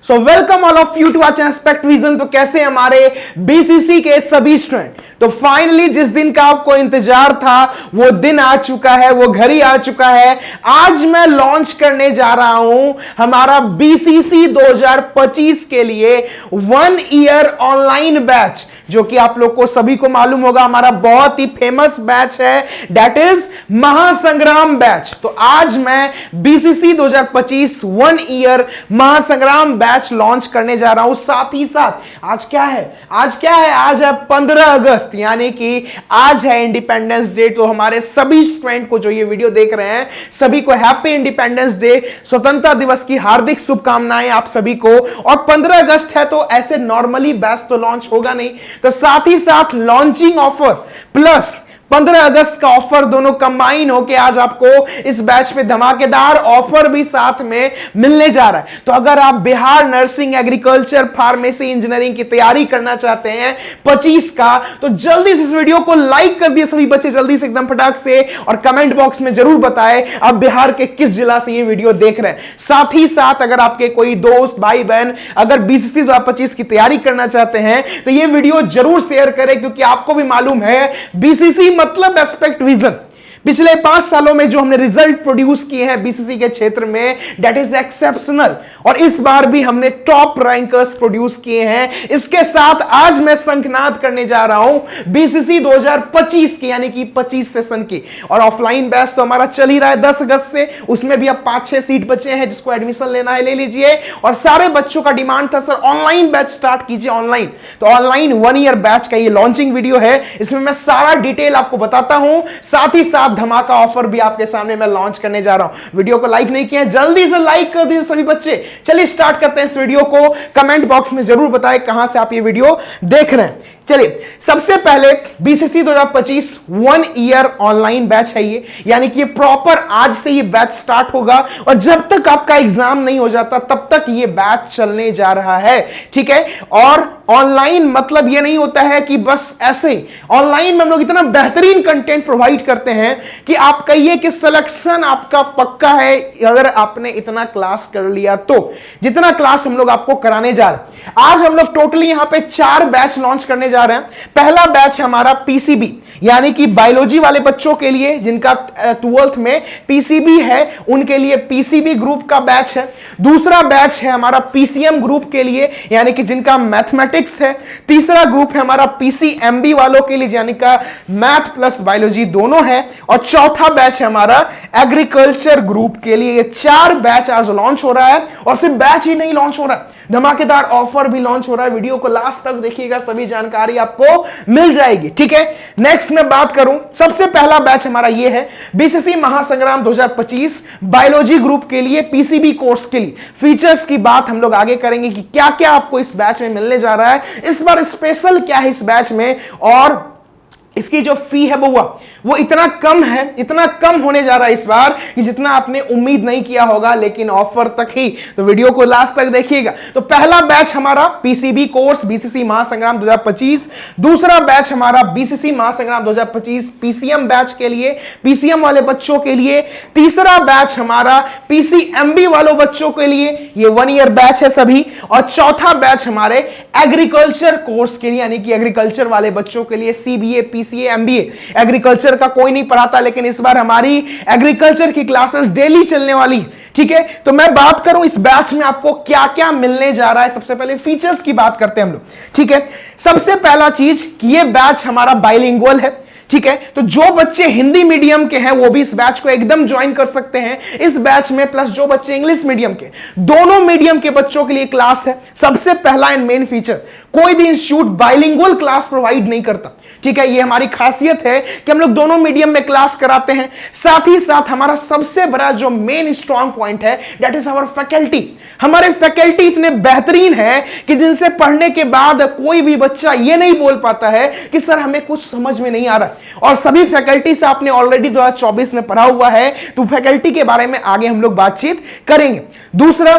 So welcome all of you to our channel aspect vision. तो कैसे हैं हमारे बीसीसी के सभी स्टूडेंट। तो फाइनली जिस दिन का आपको इंतजार था वो दिन आ चुका है, वो घड़ी आ चुका है। आज मैं लॉन्च करने जा रहा हूं हमारा बीसीसी 2025 के लिए 1 ईयर ऑनलाइन बैच, जो कि आप लोग को सभी को मालूम होगा हमारा बहुत ही फेमस बैच है, दैट इज महासंग्राम बैच। तो आज मैं बीसीसी 2025 1 ईयर महासंग्राम बैच लॉन्च करने जा रहा हूं। साथ ही साथ आज क्या है, आज है 15 अगस्त, यानी कि आज है इंडिपेंडेंस डे। तो हमारे सभी स्टूडेंट को जो ये वीडियो देख रहे हैं सभी को हैप्पी इंडिपेंडेंस डे, स्वतंत्रता दिवस की हार्दिक शुभकामनाएं आप सभी को। और 15 अगस्त है तो ऐसे नॉर्मली बैच तो लॉन्च होगा नहीं, तो साथ ही साथ लॉन्चिंग ऑफर प्लस 15 अगस्त का ऑफर दोनों कंबाइन होके आज आपको इस बैच पे धमाकेदार ऑफर भी साथ में मिलने जा रहा है। तो अगर आप Bihar nursing, agriculture, pharmacy, engineering की तैयारी करना चाहते हैं 25 का, तो जल्दी से इस वीडियो को लाइक कर दिए सभी बच्चे, जल्दी से एकदम फटाक से, और कमेंट बॉक्स में जरूर बताएं आप बिहार के किस जिला से ये वीडियो देख रहे हैं। साथ ही साथ अगर आपके कोई दोस्त भाई बहन अगर बीसीसी 2025 की तैयारी करना चाहते हैं तो ये वीडियो जरूर शेयर करें, क्योंकि आपको भी मालूम है बीसीसी मतलब एस्पेक्ट विजन। पिछले 5 सालों में जो हमने रिजल्ट प्रोड्यूस किए हैं बीसीसी के क्षेत्र में, दैट इज एक्सेप्शनल, और इस बार भी हमने टॉप रैंकर्स प्रोड्यूस किए हैं। इसके साथ आज मैं शंखनाद करने जा रहा हूं बीसीसी 2025 की, यानी कि 25 सेशन की। और ऑफलाइन बैच तो हमारा चल ही रहा है 10 अगस्त से, उसमें भी अब 5-6 सीट बचे हैं, जिसको एडमिशन लेना है ले लीजिए। और सारे बच्चों का डिमांड था सर ऑनलाइन बैच स्टार्ट कीजिए ऑनलाइन, तो ऑनलाइन 1 ईयर बैच का ये लॉन्चिंग वीडियो है, इसमें मैं सारा डिटेल आपको बताता हूं। साथ ही साथ धमाका ऑफर भी आपके सामने मैं लॉन्च करने जा रहा हूं। वीडियो को लाइक नहीं किया जल्दी से लाइक कर दीजिए सभी बच्चे। चलिए स्टार्ट करते हैं इस वीडियो को। कमेंट बॉक्स में जरूर बताएं कहां से आप ये वीडियो देख रहे हैं। चलिए सबसे पहले बीसीसी 2025 1 ईयर ऑनलाइन बैच है ये, यानी कि प्रॉपर आज से ये बैच स्टार्ट होगा, और जब तक आपका एग्जाम नहीं हो जाता तब तक ये बैच चलने जा रहा है, ठीक है। और ऑनलाइन मतलब ये नहीं होता है कि बस ऐसे ही, ऑनलाइन में हम लोग इतना बेहतरीन कंटेंट प्रोवाइड करते हैं कि आप कहिए कि सिलेक्शन आपका पक्का है अगर आपने इतना क्लास कर लिया तो। जितना क्लास हम लोग आपको कराने जा रहे हैं, आज हम लोग टोटली यहां पे 4 बैच लॉन्च करने जा रहे हैं। पहला बैच हमारा पीसीबी, यानी कि बायोलॉजी वाले बच्चों के लिए जिनका 12th में पीसीबी है उनके लिए पीसीबी ग्रुप का बैच है। दूसरा बैच है हमारा पीसीएम ग्रुप के लिए, यानी कि जिनका मैथमेटिक्स है। तीसरा ग्रुप है हमारा पीसीएमबी वालों के लिए, यानी का मैथ प्लस बायोलॉजी दोनों है। और चौथा बैच है हमारा एग्रीकल्चर ग्रुप के लिए। ये 4 बैच आज लॉन्च हो रहा है, और सिर्फ बैच ही नहीं लॉन्च हो रहा है, धमाकेदार ऑफर भी लॉन्च हो रहा है। वीडियो को लास्ट तक देखिएगा, सभी जानकारी आपको मिल जाएगी, ठीक है। नेक्स्ट मैं बात करूं, सबसे पहला बैच हमारा ये है बीसीसी महासंग्राम 2025 बायोलॉजी ग्रुप के लिए, पीसीबी कोर्स के लिए। फीचर्स की बात हम लोग आगे करेंगे कि क्या क्या आपको इस बैच में मिलने जा रहा है, इस बार स्पेशल क्या है इस बैच में, और इसकी जो फी है वो इतना कम है, इतना कम होने जा रहा है इस बार कि जितना आपने उम्मीद नहीं किया होगा, लेकिन ऑफर तक ही। तो वीडियो को लास्ट तक देखिएगा। तो पहला बैच हमारा पीसीबी कोर्स बीसीसी महासंग्राम 2025, दूसरा बैच हमारा बीसीसी महासंग्राम 2025 पीसीएम बैच के लिए, पीसीएम वाले बच्चों के लिए। तीसरा बैच हमारा पीसीएमबी वालों बच्चों के लिए, ये 1 ईयर बैच है सभी। और चौथा बैच हमारे एग्रीकल्चर कोर्स के लिए, यानी कि एग्रीकल्चर वाले बच्चों के लिए, सीबीए, पीसीए, एमबीए। एग्रीकल्चर का कोई नहीं पढ़ाता, लेकिन इस बार हमारी एग्रीकल्चर की क्लासेस डेली चलने वाली, ठीक है। तो मैं बात करूं इस बैच में आपको क्या क्या मिलने जा रहा है। सबसे पहले फीचर्स की बात करते हैं हम लोग, ठीक है। सबसे पहला चीज कि ये बैच हमारा बाइलिंगुअल है, ठीक है। तो जो बच्चे हिंदी मीडियम के हैं वो भी इस बैच को एकदम ज्वाइन कर सकते हैं इस बैच में, प्लस जो बच्चे इंग्लिश मीडियम के, दोनों मीडियम के बच्चों के लिए क्लास है। सबसे पहला एंड मेन फीचर, कोई भी इंस्टीट्यूट बाइलिंगुअल क्लास प्रोवाइड नहीं करता, ठीक है। ये हमारी खासियत है कि हम लोग दोनों मीडियम में क्लास कराते हैं। साथ ही साथ हमारा सबसे बड़ा जो मेन स्ट्रॉन्ग पॉइंट है, दैट इज आवर फैकल्टी। हमारे फैकल्टी इतने बेहतरीन है कि जिनसे पढ़ने के बाद कोई भी बच्चा ये नहीं बोल पाता है कि सर हमें कुछ समझ में नहीं आ रहा। और सभी फैकल्टी से आपने ऑलरेडी 2024 में पढ़ा हुआ है, तो फैकल्टी के बारे में आगे हम लोग बातचीत करेंगे। दूसरा,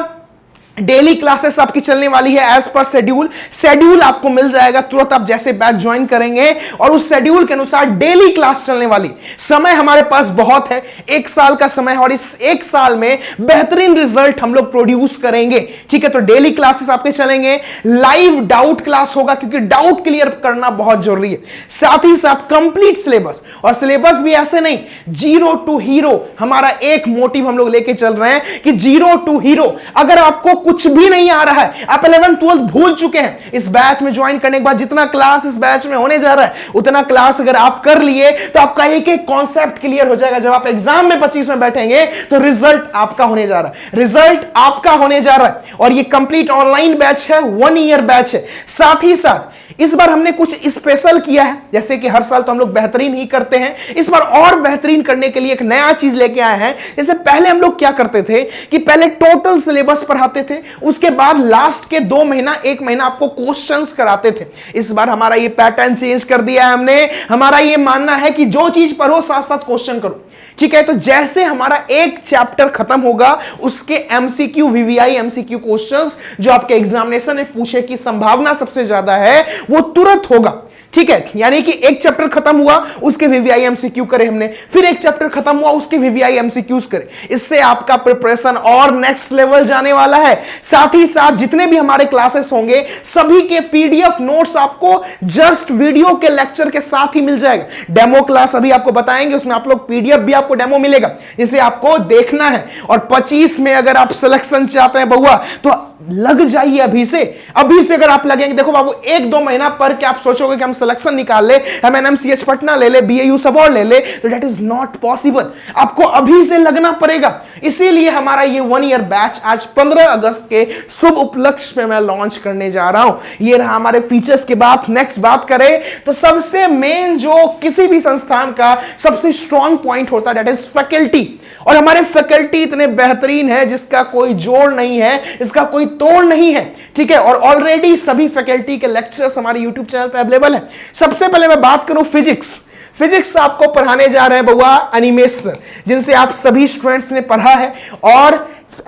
डेली क्लासेस आपकी चलने वाली है एज पर शेड्यूल। शेड्यूल आपको मिल जाएगा तुरंत आप जैसे बैच ज्वाइन करेंगे, और उस शेड्यूल के अनुसार डेली क्लास चलने वाली। समय हमारे पास बहुत है, 1 साल का समय, और इस 1 साल में बेहतरीन रिजल्ट हम लोग प्रोड्यूस करेंगे। ठीक है, तो डेली क्लासेस आपके चलेंगे, लाइव डाउट क्लास होगा क्योंकि डाउट क्लियर करना बहुत जरूरी है। साथ ही साथ कंप्लीट सिलेबस, और सिलेबस भी ऐसे नहीं, 0 टू हीरो हमारा एक मोटिव हम लोग लेके चल रहे हैं कि 0 टू हीरो। अगर आपको कुछ भी नहीं आ रहा है, आप 11th 12th भूल चुके हैं, इस बैच में ज्वाइन करने के बाद जितना क्लास इस बैच में होने जा रहा है उतना क्लास अगर आप कर लिए तो आपका एक एक कॉन्सेप्ट क्लियर हो जाएगा। जब आप एग्जाम में 25 में बैठेंगे तो रिजल्ट आपका होने जा रहा है, रिजल्ट आपका होने जा रहा है। और ये कंप्लीट ऑनलाइन बैच है, 1 ईयर बैच है। साथ ही साथ इस बार हमने कुछ स्पेशल किया है, जैसे कि हर साल तो हम लोग बेहतरीन ही करते हैं, इस बार और बेहतरीन करने के लिए एक नया चीज लेके आए हैं। जैसे पहले हम लोग क्या करते थे कि पहले टोटल सिलेबस पढ़ाते थे, उसके बाद लास्ट के 2 महीना 1 महीना आपको क्वेश्चंस कराते थे। इस बार हमारा ये पैटर्न चेंज कर दिया है हमने। हमारा ये मानना है कि जो चीज पढ़ो साथ साथ क्वेश्चन करो। ठीक है, तो जैसे हमारा एक चैप्टर खत्म होगा उसके एमसीक्यू वीवीआई एमसीक्यू क्वेश्चंस जो आपके एग्जामिनेशन में पूछे की संभावना सबसे ज्यादा है वो तुरंत होगा। ठीक है, यानी कि एक चैप्टर खत्म हुआ उसके वीवीआई एमसीक्यू करे हमने, फिर एक चैप्टर खत्म हुआ उसके वीवीआई एमसीक्यूज करे। इससे आपका प्रिपरेशन और नेक्स्ट लेवल जाने वाला है। साथ ही साथ जितने भी हमारे क्लासेस होंगे सभी के पीडीएफ नोट्स आपको जस्ट वीडियो के लेक्चर के साथ ही मिल जाएगा। डेमो क्लास अभी आपको बताएंगे, उसमें आप लोग पीडीएफ भी आपको डेमो मिलेगा जिसे आपको देखना है। और 25 में अगर आप सिलेक्शन चाहते हैं बहुआ तो लग जाइए अभी से। अभी से अगर आप लगेंगे, देखो बाबू 1-2 महीना पर के आप सोचोगे कि हम सिलेक्शन निकाल ले, एमएनएमसीएच पटना ले ले, बीएयू सब और ले ले, तो दैट इज नॉट पॉसिबल। आपको अभी से लगना पड़ेगा। इसीलिए हमारा ये 1 ईयर बैच आज 15 अगस्त के शुभ उपलक्ष्य में मैं लॉन्च करने जा रहा हूं। ये रहा हमारे फीचर्स के बाद। नेक्स्ट बात करें तो सबसे मेन जो किसी भी संस्थान का सबसे स्ट्रॉन्ग पॉइंट होता है दैट इज फैकल्टी। और हमारे फैकल्टी इतने बेहतरीन है जिसका कोई जोड़ नहीं है, इसका कोई तोड़ नहीं है। ठीक है, और ऑलरेडी सभी फैकल्टी के लेक्चर्स हमारे यूट्यूब चैनल पे अवेलेबल है। सबसे पहले मैं बात करूं फिजिक्स आपको पढ़ाने जा रहे हैं बउआ अनिमेश सर, जिनसे आप सभी स्टूडेंट्स ने पढ़ा है। और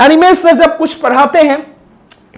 अनिमेश सर जब कुछ पढ़ाते हैं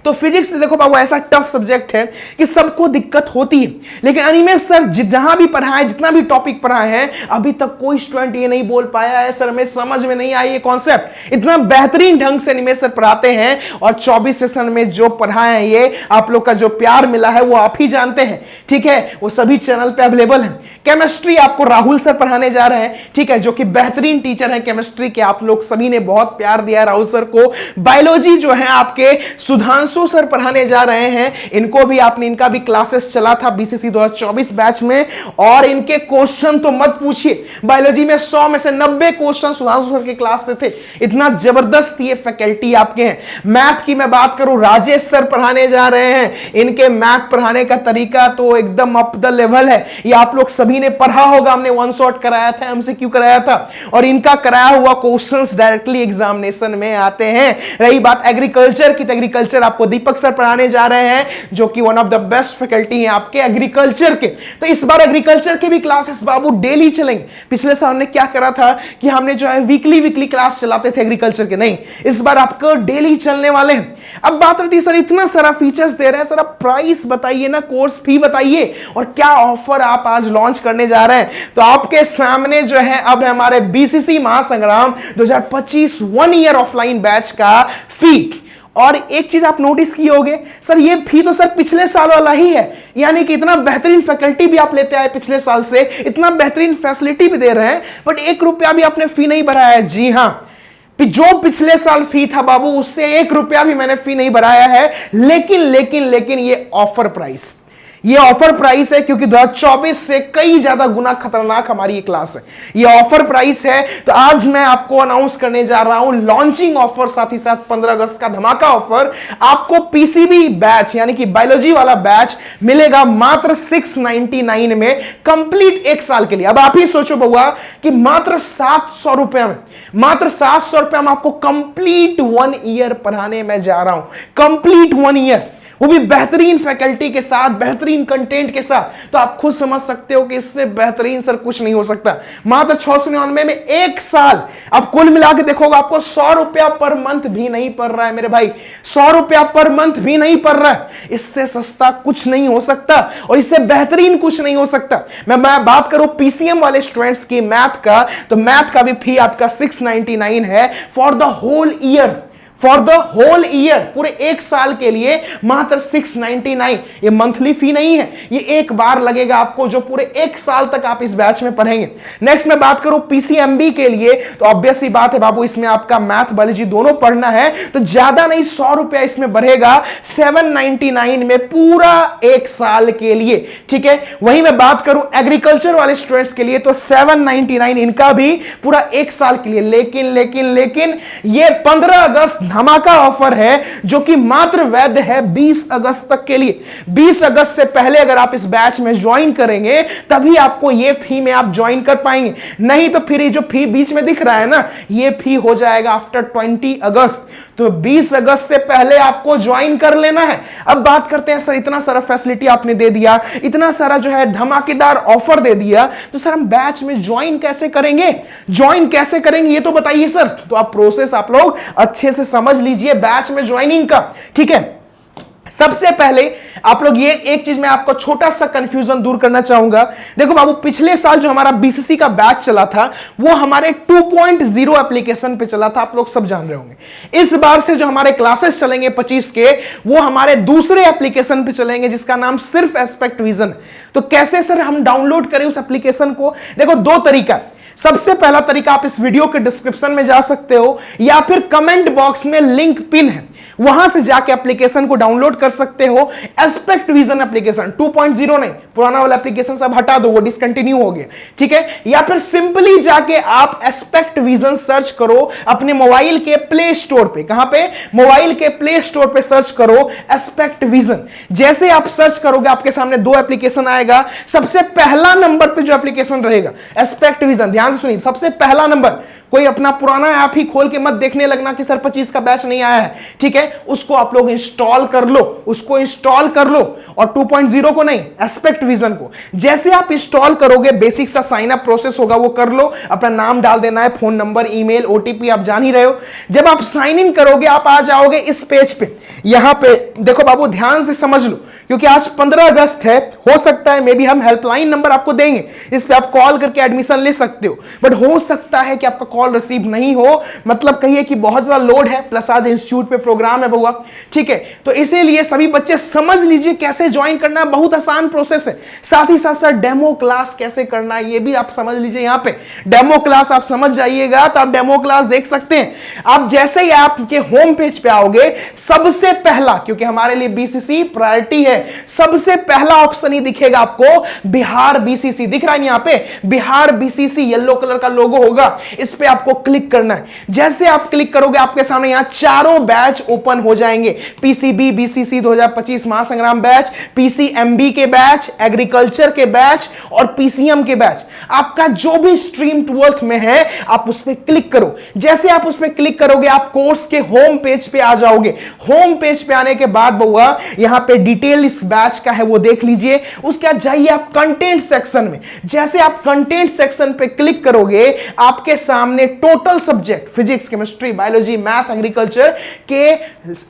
तो फिजिक्स देखो बाबू ऐसा टफ सब्जेक्ट है कि सबको दिक्कत होती है, लेकिन अनिमेश सर जहां भी पढ़ाए, जितना भी टॉपिक पढ़ाए हैं, अभी तक कोई स्टूडेंट ये नहीं बोल पाया है सर हमें समझ में नहीं आई ये कॉन्सेप्ट। इतना बेहतरीन ढंग से अनिमेश सर पढ़ाते हैं। और 24 सेशन में जो पढ़ाए हैं ये आप लोग का जो प्यार मिला है वो आप ही जानते हैं। ठीक है, वो सभी चैनल पे अवेलेबल है। केमिस्ट्री आपको राहुल सर पढ़ाने जा रहे हैं, ठीक है, जो कि बेहतरीन टीचर है केमिस्ट्री के। आप लोग सभी ने बहुत प्यार दिया राहुल सर को। बायोलॉजी जो है आपके सुधांशु सर पढ़ाने जा रहे हैं। इनको भी आपने, इनका भी क्लासेस चला था बीसीसी 2024 बैच में, और इनके क्वेश्चन तो मत पूछिए। बायोलॉजी में 100 में से 90 क्वेश्चन सुधांशु सर के क्लास से थे। इतना जबरदस्त ये फैकल्टी आपके हैं। मैथ की मैं बात करूं, राजेश सर पढ़ाने जा रहे हैं। इनके मैथ पढ़ाने का तरीका तो एकदम अप द लेवल है। ये आप लोग सभी ने पढ़ा होगा, हमने 1 शॉट कराया था, एमसीक्यू कराया था, और इनका कराया हुआ क्वेश्चंस डायरेक्टली एग्जामिनेशन में आते हैं। रही बात एग्रीकल्चर की, तो एग्रीकल्चर आपको दीपक सर पढ़ाने जा रहे हैं, जो कि one of the best faculty हैं आपके एग्रीकल्चर के। तो इस बार एग्रीकल्चर के भी क्लासेस बाबू डेली चलेंगे। पिछले साल हमने क्या करा था कि हमने जो है वीकली क्लास चलाते थे एग्रीकल्चर के, नहीं, इस बार आपको डेली चलने वाले हैं। अब बात रहती है सर इतना सारा फीचर्स दे रहे हैं, सर आप प्राइस बताइए ना, कोर्स फी बताइए, और क्या ऑफर आप आज लॉन्च करने जा रहे हैं। तो आपके सामने जो है अब हमारे बीसीसी महासंग्राम 2025 1 ईयर ऑफलाइन बैच का फी। और एक चीज आप नोटिस किए होंगे सर, ये फी तो सर पिछले साल वाला ही है, यानी कि इतना बेहतरीन फैकल्टी भी आप लेते आए पिछले साल से, इतना बेहतरीन फैसिलिटी भी दे रहे हैं, बट 1 रुपया भी आपने फी नहीं भराया है। जी हां, जो पिछले साल फी था बाबू उससे 1 रुपया भी मैंने फी नहीं भराया है। लेकिन ये ऑफर प्राइस, ये ऑफर प्राइस है क्योंकि 2024 से कई ज्यादा गुना खतरनाक हमारी ये क्लास है। ये ऑफर प्राइस है। तो आज मैं आपको अनाउंस करने जा रहा हूं लॉन्चिंग ऑफर, साथ ही साथ 15 अगस्त का धमाका ऑफर। आपको पीसीबी बैच यानी कि बायोलॉजी वाला बैच मिलेगा मात्र 699 में, कंप्लीट 1 साल के लिए। अब आप ही सोचो बउआ कि मात्र 700 रुपए में, मात्र 700 रुपए में आपको कंप्लीट 1 ईयर पढ़ाने में जा रहा हूं। कंप्लीट 1 ईयर वो भी बेहतरीन फैकल्टी के साथ, बेहतरीन कंटेंट के साथ। तो आप खुद समझ सकते हो कि इससे बेहतरीन सर कुछ नहीं हो सकता। मात्र 699 में एक साल आप कुल मिला के देखोगे आपको 100 रुपया पर मंथ भी नहीं पड़ रहा है मेरे भाई, 100 रुपया पर मंथ भी नहीं पड़ रहा है। इससे सस्ता कुछ नहीं हो सकता और इससे बेहतरीन कुछ नहीं हो सकता। मैं बात करूं पीसीएम वाले स्टूडेंट्स की मैथ का, तो मैथ का भी फी आपका 699 है for the whole year, for the whole year, पूरे एक साल के लिए मात्र 699। ये मंथली फी नहीं है, ये एक बार लगेगा आपको जो पूरे एक साल तक आप इस बैच में पढ़ेंगे। नेक्स्ट मैं बात करूं पीसीएमबी के लिए, तो ऑब्वियस सी बात है बाबू, इसमें आपका मैथ बायोलॉजी दोनों पढ़ना है, तो ज्यादा नहीं 100 रुपया इसमें बढ़ेगा 799 में पूरा एक साल के लिए। ठीक है, वहीं मैं बात करूं एग्रीकल्चर वाले स्टूडेंट्स के लिए, तो 799 इनका भी पूरा एक साल के लिए। लेकिन लेकिन लेकिन ये 15 अगस्त धमाका ऑफर है जो कि मात्र वैध है 20 अगस्त तक के लिए। 20 अगस्त से पहले अगर आप इस बैच में ज्वाइन करेंगे तभी आपको ये फी में आप ज्वाइन कर पाएंगे, नहीं तो फिर ये जो फी बीच में दिख रहा है ना, ये फी हो जाएगा आफ्टर 20 अगस्त। तो 20 अगस्त से पहले आपको ज्वाइन कर लेना है। अब बात करते हैं सर, इतना सारा फैसिलिटी आपने दे दिया, इतना सारा जो है धमाकेदार ऑफर दे दिया, तो सर हम बैच में ज्वाइन कैसे करेंगे, ज्वाइन कैसे करेंगे ये तो बताइए सर। तो आप प्रोसेस आप लोग अच्छे से समझ लीजिए बैच में ज्वाइनिंग का। ठीक है, सबसे पहले आप लोग ये एक चीज मैं आपको छोटा सा कंफ्यूजन दूर करना चाहूंगा। देखो बाबू, पिछले साल जो हमारा बीसीसी का बैच चला था वो हमारे 2.0 एप्लीकेशन पे चला था, आप लोग सब जान रहे होंगे। इस बार से जो हमारे क्लासेस चलेंगे 25 के, वो हमारे दूसरे एप्लीकेशन पे चलेंगे जिसका नाम सिर्फ एस्पेक्ट विजन। तो कैसे सर हम डाउनलोड करें उस एप्लीकेशन को? देखो दो तरीका। सबसे पहला तरीका, आप इस वीडियो के डिस्क्रिप्शन में जा सकते हो या फिर कमेंट बॉक्स में लिंक पिन है, वहां से जाके एप्लीकेशन को डाउनलोड कर सकते हो। एस्पेक्ट विजन एप्लीकेशन 2.0 नहीं, पुराना वाला एप्लीकेशन सब हटा दो, वो डिसकंटिन्यू हो गया। ठीक है, या फिर सिंपली जाके आप एस्पेक्ट विजन सर्च करो अपने मोबाइल के प्ले स्टोर पे। कहां पे? मोबाइल के प्ले स्टोर पे सर्च करो एस्पेक्ट विजन। जैसे आप सर्च करोगे आपके सामने दो एप्लीकेशन आएगा। सबसे पहला नंबर पे जो एप्लीकेशन रहेगा एस्पेक्ट विजन, ध्यान से सुनिए, सबसे पहला नंबर। कोई अपना पुराना ऐप ही खोल के मत देखने लगना कि सर 25 का बैच नहीं आया है। ठीक है, उसको आप लोग इंस्टॉल कर लो, उसको इंस्टॉल कर लो, और 2.0 को नहीं, एस्पेक्ट विजन को। जैसे आप इंस्टॉल करोगे बेसिक सा साइन अप प्रोसेस होगा, वो कर लो। अपना नाम डाल देना है, फोन नंबर, ईमेल, ओटीपी आप जान ही रहे हो। जब आप साइन इन करोगे आप आ जाओगे इस पेज पे। यहां पे देखो बाबू, ध्यान से समझ लो, क्योंकि आज 15 अगस्त है, हो सकता है मे बी हम हेल्पलाइन नंबर आपको देंगे, इस पे आप कॉल करके एडमिशन ले सकते हो। बट हो सकता है कि आपका कॉल रिसीव नहीं हो, मतलब कहिए कि बहुत ज्यादा लोड है, प्लस आज इंस्टीट्यूट पे प्रोग्राम है बउआ। ठीक है, तो इसीलिए सभी बच्चे समझ लीजिए कैसे ज्वाइन करना है, बहुत आसान प्रोसेस है। साथ ही साथ सर डेमो क्लास कैसे करना है ये भी आप समझ लीजिए। यहां पे डेमो क्लास आप समझ जाइएगा तो आप डेमो क्लास देख सकते हैं। आप जैसे ही आपके होम पेज पे आओगे, सबसे पहला, क्योंकि हमारे लिए बीसीसी प्रायोरिटी है, सबसे पहला ऑप्शन ही दिखेगा आपको, बिहार बीसीसी दिख रहा है यहां पे, बिहार बीसीसी येलो कलर का लोगो होगा, इस पे आपको क्लिक करना है। जैसे आप क्लिक करोगे आपके सामने यहां चारों बैच ओपन हो जाएंगे। पीसीबी बीसीसी 2025 महासंग्राम बैच, पीसीएमबी के बैच, एग्रीकल्चर के बैच और पीसीएम के बैच। आपका जो भी स्ट्रीम 12th में है आप उस पर क्लिक करो। जैसे आप उस पर क्लिक करोगे आप कोर्स के होम पेज पे आ जाओगे। होम पेज पे आने के बाद बउआ यहां पे डिटेल इस बैच का है वो देख लीजिए। उसके बाद जाइए आप कंटेंट सेक्शन में। जैसे आप कंटेंट सेक्शन पे क्लिक करोगे आपके सामने total subject physics, chemistry, biology, math, agriculture के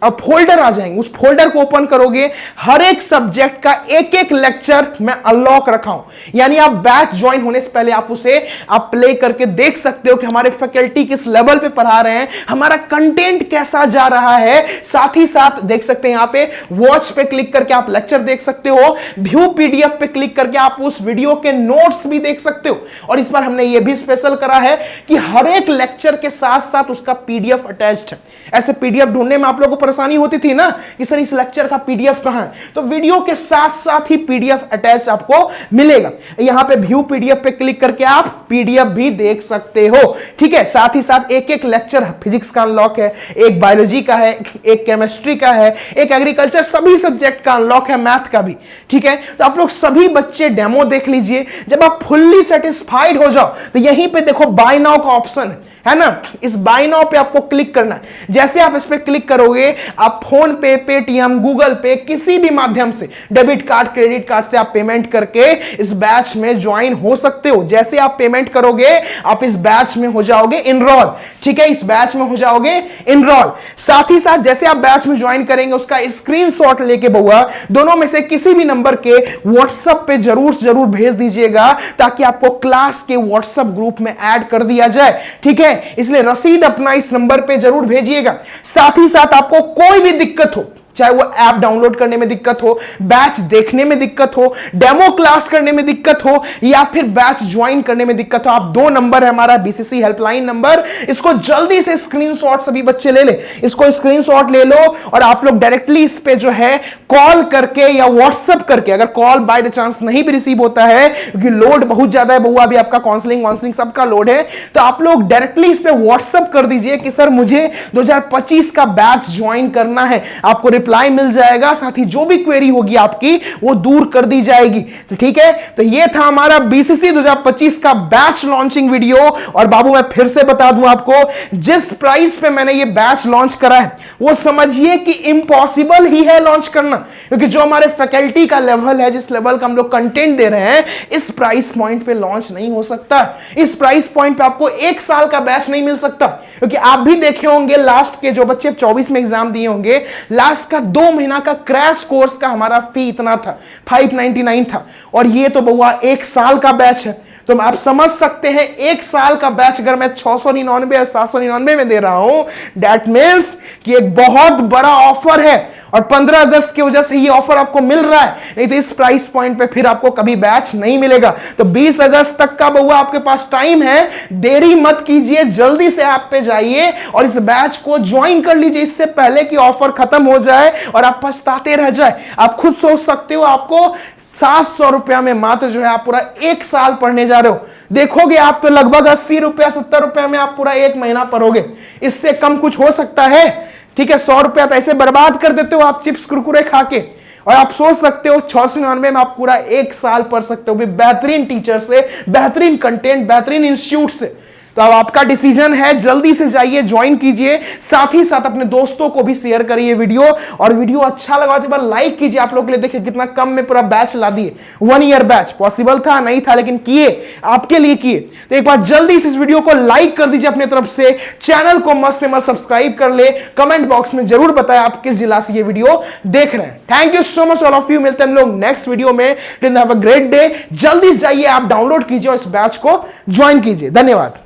फोल्डर आ जाएंगे। उस फोल्डर को ओपन करोगे, हर एक सब्जेक्ट का एक एक लेक्चर मैं अनलॉक रखा हूं, यानी आप बैच ज्वाइन होने से पहले आप उसे आप प्ले करके देख सकते हो कि हमारे फैकल्टी किस लेवल पे पढ़ा रहे हैं, हमारा कंटेंट कैसा जा रहा है। साथ ही साथ देख सकते हैं यहां पे वॉच पे क्लिक करके आप लेक्चर देख सकते हो, व्यू पीडीएफ पे क्लिक करके आप उस वीडियो के नोट्स भी देख सकते हो। और इस बार हमने ये भी स्पेशल करा है कि हर एक लेक्चर के साथ साथ उसका पीडीएफ अटैच्ड है। ऐसे पीडीएफ ढूंढने में आप लोगों को परेशानी होती थी ना कि सर इस लेक्चर का पीडीएफ कहां है, तो वीडियो के साथ साथ ही पीडीएफ अटैच आपको मिलेगा। यहां पे व्यू पीडीएफ पे क्लिक करके आप पीडीएफ भी देख सकते हो। ठीक है, साथ ही साथ एक एक लेक्चर फिजिक्स का अनलॉक है, एक बायोलॉजी का है, एक केमिस्ट्री का है, एक एग्रीकल्चर, सभी सब्जेक्ट का अनलॉक है, मैथ का भी। ठीक है, तो आप लोग सभी बच्चे डेमो देख लीजिए। जब आप फुल्ली सेटिस्फाइड हो जाओ तो यहीं पे देखो बाय नाउ का ऑप्शन है ना, इस बाय नाउ पे आपको क्लिक करना है। जैसे आप इस पे क्लिक करोगे, आप फोन पे, पेटीएम, गूगल पे, किसी भी माध्यम से, डेबिट कार्ड, क्रेडिट कार्ड से आप पेमेंट करके इस बैच में ज्वाइन हो सकते हो। जैसे आप पेमेंट करोगे, आप इस बैच में हो जाओगे इनरोल। ठीक है, इस बैच में हो जाओगे इनरोल। साथ ही साथ जैसे आप बैच में ज्वाइन करेंगे, उसका स्क्रीनशॉट लेके बउआ दोनों में से किसी भी नंबर के व्हाट्सएप पे जरूर भेज दीजिएगा, ताकि आपको क्लास के व्हाट्सएप ग्रुप में ऐड कर दिया जाए। ठीक है, इसलिए रसीद अपना इस नंबर पे जरूर भेजिएगा। साथ ही साथ आपको कोई भी दिक्कत हो, चाहे वो ऐप डाउनलोड करने में दिक्कत हो, बैच देखने में दिक्कत हो, डेमो क्लास करने में दिक्कत हो, या फिर बैच ज्वाइन करने में दिक्कत हो, आप 2 नंबर है हमारा बीसीसी हेल्पलाइन नंबर, इसको जल्दी से स्क्रीनशॉट सभी बच्चे ले ले, इसको स्क्रीनशॉट ले लो और आप लोग डायरेक्टली इस पे जो है कॉल करके या व्हाट्सएप करके, अगर कॉल बाय द चांस नहीं भी रिसीव होता है क्योंकि लोड बहुत ज्यादा है बउआ, अभी आपका काउंसलिंग सबका लोड है, तो आप लोग डायरेक्टली इस पे व्हाट्सएप कर दीजिए कि सर मुझे 2025 का बैच ज्वाइन करना है। आपको रिप्लाई मिल जाएगा, साथ ही जो भी क्वेरी होगी आपकी वो दूर कर दी जाएगी। तो ठीक है, तो ये था हमारा बीसीसी 2025 का बैच लॉन्चिंग वीडियो। और बाबू मैं फिर से बता दूं आपको, जिस प्राइस पे मैंने ये बैच लॉन्च करा है वो समझिए कि इम्पॉसिबल ही है लॉन्च करना, क्योंकि जो हमारे फैकल्टी का लेवल है, जिस लेवल का हम लोग कंटेंट दे रहे हैं, इस प्राइस पॉइंट पे लॉन्च नहीं हो सकता। इस प्राइस पॉइंट पे आपको 1 साल का बैच नहीं मिल सकता, क्योंकि आप भी देखे होंगे लास्ट के जो बच्चे 24 में एग्जाम दिए होंगे, लास्ट का 2 महीना का क्रैश कोर्स का हमारा फी इतना था, 599 था, और ये तो बउआ 1 साल का बैच है। तो आप समझ सकते हैं 1 साल का बैच अगर मैं 699 या 799 में दे रहा हूं, दैट मींस कि एक बहुत बड़ा ऑफर है, और 15 अगस्त की वजह से ये ऑफर आपको मिल रहा है, नहीं तो इस प्राइस पॉइंट पे फिर आपको कभी बैच नहीं मिलेगा। तो 20 अगस्त तक का बउआ आपके पास टाइम है, देरी मत कीजिए, जल्दी से ऐप पे जाइए और इस बैच को ज्वाइन कर लीजिए, इससे पहले कि ऑफर खत्म हो जाए और आप पछताते रह जाए। आप खुद सोच सकते हो, आपको 700 रुपया में मात्र जो है आप पूरा 1 साल पढ़ने जा रहे हो। देखोगे आप तो लगभग 80 रुपया 70 रुपया में आप पूरा 1 महीना पढ़ोगे, इससे कम कुछ हो सकता है? ठीक है, 100 रुपया तो ऐसे बर्बाद कर देते हो आप चिप्स कुरकुरे खा के, और आप सोच सकते हो 699 में आप पूरा 1 साल पढ़ सकते हो, भी बेहतरीन टीचर से, बेहतरीन कंटेंट, बेहतरीन इंस्टीट्यूट से। तो अब आपका डिसीजन है, जल्दी से जाइए, ज्वाइन कीजिए, साथ ही साथ अपने दोस्तों को भी शेयर करिए वीडियो, और वीडियो अच्छा लगा तो लाइक कीजिए। आप लोग के लिए देखिए कितना कम में पूरा बैच ला दिए, 1 ईयर बैच। पॉसिबल था नहीं था, लेकिन किए, आपके लिए किए। तो एक बार जल्दी से इस वीडियो को लाइक कर दीजिए अपने तरफ से, चैनल को मस्त से मस्त सब्सक्राइब कर ले, कमेंट बॉक्स में जरूर बताएं आप किस जिला से ये वीडियो देख रहे हैं। Thank you so much all of you, मिलते हैं हम लोग नेक्स्ट वीडियो में। Have a great day. जल्दी से जाइए, आप डाउनलोड कीजिए और इस बैच को ज्वाइन कीजिए। धन्यवाद।